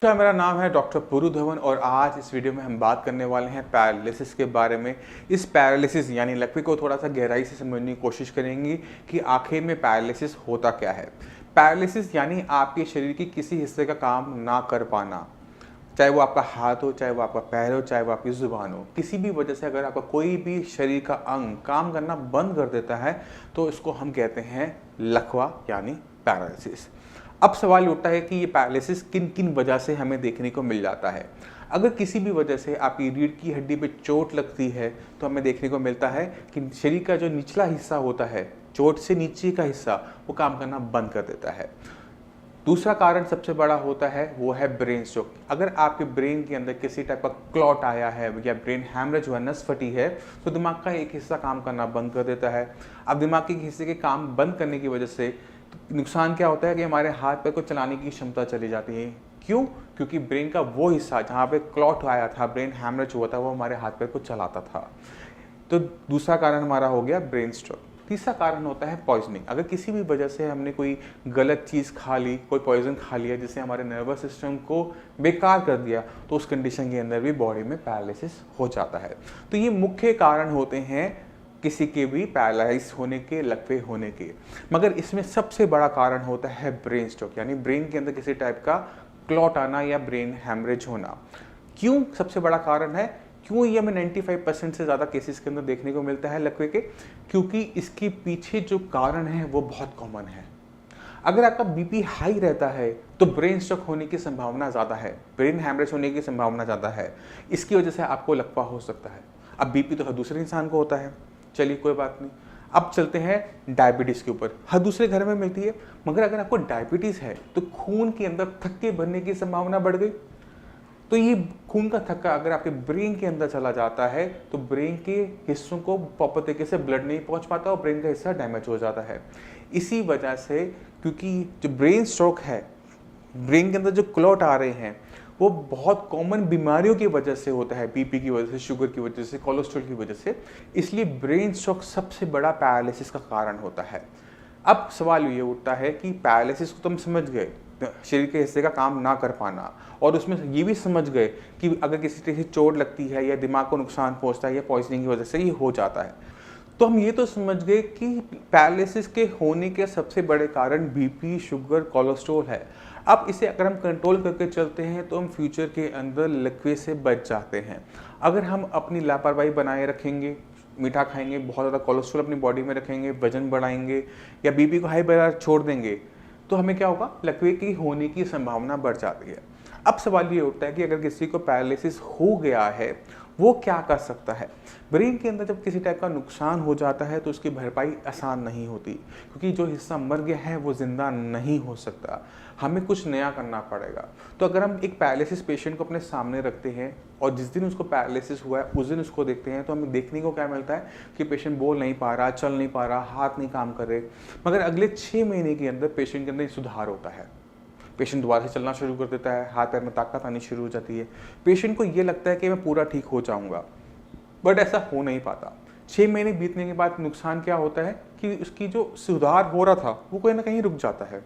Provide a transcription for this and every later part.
मेरा नाम है डॉक्टर पुरु धवन और आज इस वीडियो में हम बात करने वाले हैं पैरालिसिस के बारे में। इस पैरालिसिस यानी लकवे को थोड़ा सा गहराई से समझने की कोशिश करेंगे कि आखिर में पैरालिसिस होता क्या है। पैरालिसिस यानी आपके शरीर की किसी हिस्से का काम ना कर पाना, चाहे वो आपका हाथ हो, चाहे वो आपका पैर हो, चाहे वो आपकी जुबान हो। किसी भी वजह से अगर आपका कोई भी शरीर का अंग काम करना बंद कर देता है तो इसको हम कहते हैं लकवा यानी पैरालिसिस। अब सवाल उठता है कि ये पैरालिसिस किन किन वजह से हमें देखने को मिल जाता है। अगर किसी भी वजह से आपकी रीढ़ की हड्डी पे चोट लगती है तो हमें देखने को मिलता है कि शरीर का जो निचला हिस्सा होता है, चोट से नीचे का हिस्सा, वो काम करना बंद कर देता है। दूसरा कारण सबसे बड़ा होता है वो है ब्रेन स्ट्रोक। अगर आपके ब्रेन के अंदर किसी टाइप का क्लॉट आया है या ब्रेन हैमरेज हुआ, नस फटी है, तो दिमाग का एक हिस्सा काम करना बंद कर देता है। अब दिमाग के हिस्से के काम बंद करने की वजह से नुकसान क्या होता है कि हमारे हाथ पैर को चलाने की क्षमता चली जाती है। क्यों? क्योंकि ब्रेन का वो हिस्सा जहाँ पे क्लॉट आया था, ब्रेन हैमरेज हुआ था, वो हमारे हाथ पैर को चलाता था। तो दूसरा कारण हमारा हो गया ब्रेन स्ट्रोक। तीसरा कारण होता है पॉइजनिंग। अगर किसी भी वजह से हमने कोई गलत चीज़ खा ली, कोई पॉइजन खा लिया जिससे हमारे नर्वस सिस्टम को बेकार कर दिया, तो उस कंडीशन के अंदर भी बॉडी में पैरालिसिस हो जाता है। तो ये मुख्य कारण होते हैं किसी के भी पैरालाइज होने के, लकवे होने के। मगर इसमें सबसे बड़ा कारण होता है ब्रेन स्ट्रोक, यानी ब्रेन के अंदर किसी टाइप का क्लॉट आना या ब्रेन हैमरेज होना। क्यों सबसे बड़ा कारण है? क्यों ये हमें 95% से ज़्यादा केसेस के अंदर देखने को मिलता है लकवे के? क्योंकि इसके पीछे जो कारण है वो बहुत कॉमन है। अगर आपका बीपी हाई रहता है तो ब्रेन स्ट्रोक होने की संभावना ज़्यादा है, ब्रेन हैमरेज होने की संभावना ज़्यादा है। इसकी वजह से आपको लकवा हो सकता है। अब बीपी तो हर दूसरे इंसान को होता है, चलिए कोई बात नहीं। अब चलते हैं डायबिटीज़ के ऊपर। हर दूसरे घर में मिलती है, मगर अगर आपको डायबिटीज़ है तो खून के अंदर थक्के भरने की संभावना बढ़ गई। तो ये खून का थक्का अगर आपके ब्रेन के अंदर चला जाता है तो ब्रेन के हिस्सों को प्रॉपर तरीके से ब्लड नहीं पहुंच पाता और ब्रेन का हिस्सा डैमेज हो जाता है। इसी वजह से, क्योंकि जो ब्रेन स्ट्रोक है, ब्रेन के अंदर जो क्लॉट आ रहे हैं, वो बहुत कॉमन बीमारियों की वजह से होता है, बीपी की वजह से, शुगर की वजह से, कोलेस्ट्रॉल की वजह से। इसलिए ब्रेन स्ट्रोक सबसे बड़ा पैरालिसिस का कारण होता है। अब सवाल ये उठता है कि पैरालिसिस को तो हम समझ गए, शरीर के हिस्से का काम ना कर पाना, और उसमें ये भी समझ गए कि अगर किसी तरह से चोट लगती है या दिमाग को नुकसान पहुंचता है या पॉइजनिंग की वजह से ये हो जाता है। तो हम ये तो समझ गए कि पैरालिसिस के होने के सबसे बड़े कारण बीपी, शुगर, कोलेस्ट्रॉल है। अब इसे अगर हम कंट्रोल करके चलते हैं तो हम फ्यूचर के अंदर लकवे से बच जाते हैं। अगर हम अपनी लापरवाही बनाए रखेंगे, मीठा खाएंगे, बहुत ज़्यादा कोलेस्ट्रॉल अपनी बॉडी में रखेंगे, वजन बढ़ाएंगे या बीपी को हाई बढ़ा छोड़ देंगे, तो हमें क्या होगा? लकवे की होने की संभावना बढ़ जाती है। अब सवाल ये उठता है कि अगर किसी को पैरालिसिस हो गया है, वो क्या कर सकता है? ब्रेन के अंदर जब किसी टाइप का नुकसान हो जाता है तो उसकी भरपाई आसान नहीं होती, क्योंकि जो हिस्सा मर गया है वो जिंदा नहीं हो सकता, हमें कुछ नया करना पड़ेगा। तो अगर हम एक पैरालिसिस पेशेंट को अपने सामने रखते हैं और जिस दिन उसको पैरालिसिस हुआ है उस दिन उसको देखते हैं, तो हमें देखने को क्या मिलता है कि पेशेंट बोल नहीं पा रहा, चल नहीं पा रहा, हाथ नहीं काम कर रहे। मगर अगले 6 महीने के अंदर पेशेंट के अंदर सुधार होता है, पेशेंट दोबारा से चलना शुरू कर देता है, हाथ पैर में ताकत आनी शुरू हो जाती है। पेशेंट को ये लगता है कि मैं पूरा ठीक हो जाऊंगा, बट ऐसा हो नहीं पाता। 6 महीने बीतने के बाद नुकसान क्या होता है कि उसकी जो सुधार हो रहा था वो कहीं ना कहीं रुक जाता है।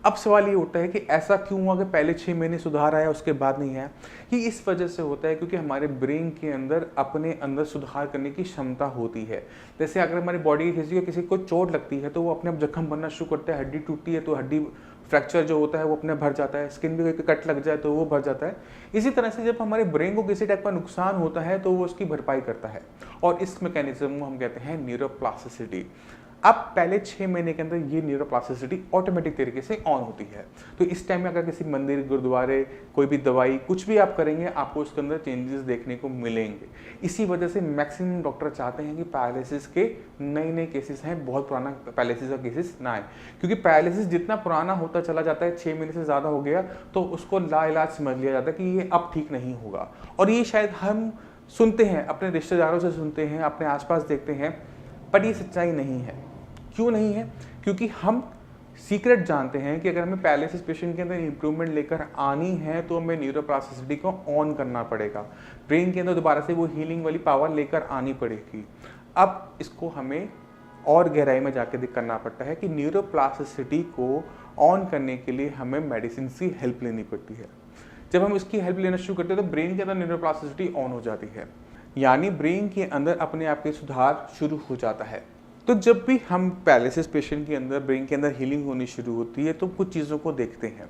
अब सवाल ये उठता है कि ऐसा क्यों हुआ कि पहले 6 महीने सुधार आया उसके बाद नहीं आया? ये इस वजह से होता है क्योंकि हमारे ब्रेन के अंदर अपने अंदर सुधार करने की क्षमता होती है। जैसे अगर हमारी बॉडी किसी को चोट लगती है तो वो अपने आप जख्म बनना शुरू करता है, हड्डी टूटती है तो हड्डी फ्रैक्चर जो होता है वो अपने भर जाता है, स्किन भी कट लग जाए तो वो भर जाता है। इसी तरह से जब हमारे ब्रेन को किसी टाइप का नुकसान होता है तो वो उसकी भरपाई करता है, और इस मैकेनिज्म को हम कहते हैं न्यूरोप्लास्टिसिटी। अब पहले 6 महीने के अंदर ये न्यूरोप्लास्टिसिटी ऑटोमेटिक तरीके से ऑन होती है। तो इस टाइम में अगर किसी मंदिर, गुरुद्वारे, कोई भी दवाई कुछ भी आप करेंगे, आपको उसके अंदर चेंजेस देखने को मिलेंगे। इसी वजह से मैक्सिमम डॉक्टर चाहते हैं कि पैरालिसिस के नए केसेस हैं, बहुत पुराना पैरालिसिस का केसेस ना आए, क्योंकि पैरालिसिस जितना पुराना होता चला जाता है, 6 महीने से ज़्यादा हो गया तो उसको लाइलाज समझ लिया जाता है कि ये अब ठीक नहीं होगा। और ये शायद हम सुनते हैं, अपने रिश्तेदारों से सुनते हैं, अपने आसपास देखते हैं, पर ये सच्चाई नहीं है। क्यों नहीं है? क्योंकि हम सीक्रेट जानते हैं कि अगर हमें पैरालिसिस पेशेंट के अंदर इंप्रूवमेंट लेकर आनी है तो हमें न्यूरोप्लास्टिसिटी को ऑन करना पड़ेगा, ब्रेन के अंदर दोबारा से वो हीलिंग वाली पावर लेकर आनी पड़ेगी। अब इसको हमें और गहराई में जाके करना पड़ता है कि न्यूरोप्लास्टिसिटी को ऑन करने के लिए हमें मेडिसिन की हेल्प लेनी पड़ती है। जब हम इसकी हेल्प लेना शुरू करते हैं तो ब्रेन के अंदर न्यूरोप्लास्टिसिटी ऑन हो जाती है, यानी ब्रेन के अंदर अपने आप के सुधार शुरू हो जाता है। तो जब भी हम पैरालिसिस पेशेंट के अंदर ब्रेन के अंदर हीलिंग होनी शुरू होती है तो कुछ चीज़ों को देखते हैं।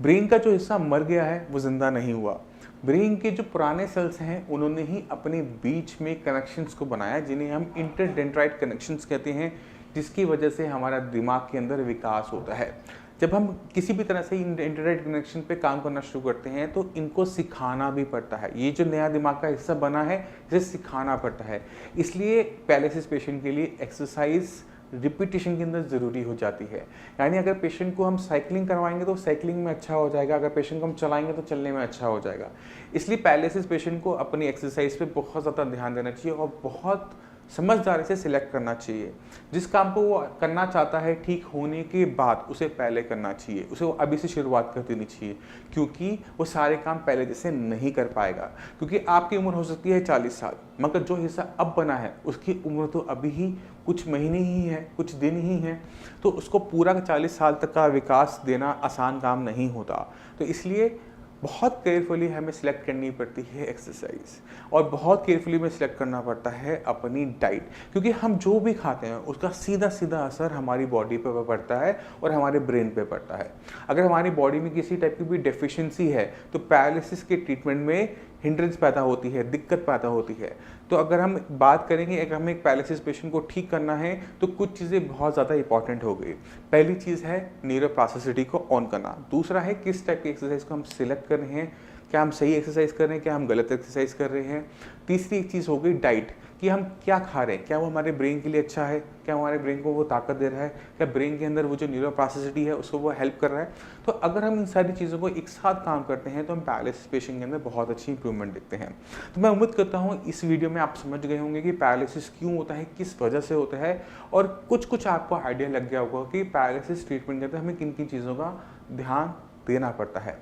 ब्रेन का जो हिस्सा मर गया है वो जिंदा नहीं हुआ। ब्रेन के जो पुराने सेल्स हैं उन्होंने ही अपने बीच में कनेक्शंस को बनाया, जिन्हें हम इंटरडेंड्राइट कनेक्शंस कहते हैं, जिसकी वजह से हमारा दिमाग के अंदर विकास होता है। जब हम किसी भी तरह से इंटरनेट कनेक्शन पे काम करना शुरू करते हैं तो इनको सिखाना भी पड़ता है। ये जो नया दिमाग का हिस्सा बना है इसे सिखाना पड़ता है। इसलिए पैरालिसिस पेशेंट के लिए एक्सरसाइज रिपीटेशन के अंदर ज़रूरी हो जाती है। यानी अगर पेशेंट को हम साइकिलिंग करवाएंगे तो साइकिलिंग में अच्छा हो जाएगा, अगर पेशेंट को हम चलाएंगे तो चलने में अच्छा हो जाएगा। इसलिए पैरालिसिस पेशेंट को अपनी एक्सरसाइज पे बहुत ज़्यादा ध्यान देना चाहिए और बहुत समझदारी से सिलेक्ट करना चाहिए। जिस काम को वो करना चाहता है ठीक होने के बाद उसे पहले करना चाहिए, उसे वो अभी से शुरुआत कर देनी चाहिए, क्योंकि वो सारे काम पहले जैसे नहीं कर पाएगा। क्योंकि आपकी उम्र हो सकती है 40 साल, मगर जो हिस्सा अब बना है उसकी उम्र तो अभी ही कुछ महीने ही है, कुछ दिन ही हैं, तो उसको पूरा 40 साल तक का विकास देना आसान काम नहीं होता। तो इसलिए बहुत केयरफुली हमें सिलेक्ट करनी पड़ती है एक्सरसाइज, और बहुत केयरफुली में सिलेक्ट करना पड़ता है अपनी डाइट, क्योंकि हम जो भी खाते हैं उसका सीधा सीधा असर हमारी बॉडी पे पड़ता है और हमारे ब्रेन पे पड़ता है। अगर हमारी बॉडी में किसी टाइप की भी डेफिशिएंसी है तो पैरालिसिस के ट्रीटमेंट में हिंड्रेंस पैदा होती है, दिक्कत पैदा होती है। तो अगर हम बात करेंगे, अगर हमें एक पैरालिसिस पेशेंट को ठीक करना है तो कुछ चीज़ें बहुत ज़्यादा इंपॉर्टेंट हो गई। पहली चीज़ है न्यूरोप्लास्टिसिटी को ऑन करना। दूसरा है किस टाइप की एक्सरसाइज को हम सिलेक्ट कर रहे हैं, क्या हम सही एक्सरसाइज कर रहे हैं, क्या हम गलत एक्सरसाइज कर रहे हैं। तीसरी एक चीज़ हो गई डाइट, कि हम क्या खा रहे हैं, क्या वो हमारे ब्रेन के लिए अच्छा है, क्या हमारे ब्रेन को वो ताकत दे रहा है, क्या ब्रेन के अंदर वो जो न्यूरोप्लास्टिसिटी है उसको वो हेल्प कर रहा है। तो अगर हम इन सारी चीज़ों को एक साथ काम करते हैं तो हम पैरालिसिस पेशेंट के अंदर बहुत अच्छी इंप्रूवमेंट देखते हैं। तो मैं उम्मीद करता हूँ इस वीडियो में आप समझ गए होंगे कि पैरालिसिस क्यों होता है, किस वजह से होता है, और कुछ आपको आइडिया लग गया होगा कि पैरालिसिस ट्रीटमेंट के अंदर हमें किन किन चीज़ों का ध्यान देना पड़ता है।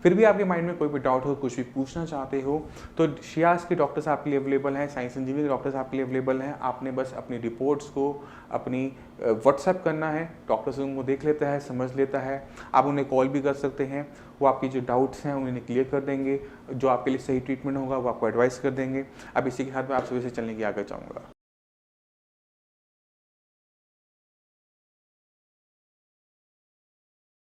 फिर भी आपके माइंड में कोई भी डाउट हो, कुछ भी पूछना चाहते हो, तो शियाज के डॉक्टर्स आपके लिए अवेलेबल हैं, साइंस इंजीनियरिंग डॉक्टर्स आपके लिए अवेलेबल हैं। आपने बस अपनी रिपोर्ट्स को अपनी व्हाट्सएप करना है, डॉक्टर्स उनको देख लेता है, समझ लेता है। आप उन्हें कॉल भी कर सकते हैं, वो आपकी जो डाउट्स हैं उन्हें क्लियर कर देंगे, जो आपके लिए सही ट्रीटमेंट होगा वो आपको एडवाइस कर देंगे। अब इसी के साथ मैं आप सभी से चलने की आगे चाहूँगा।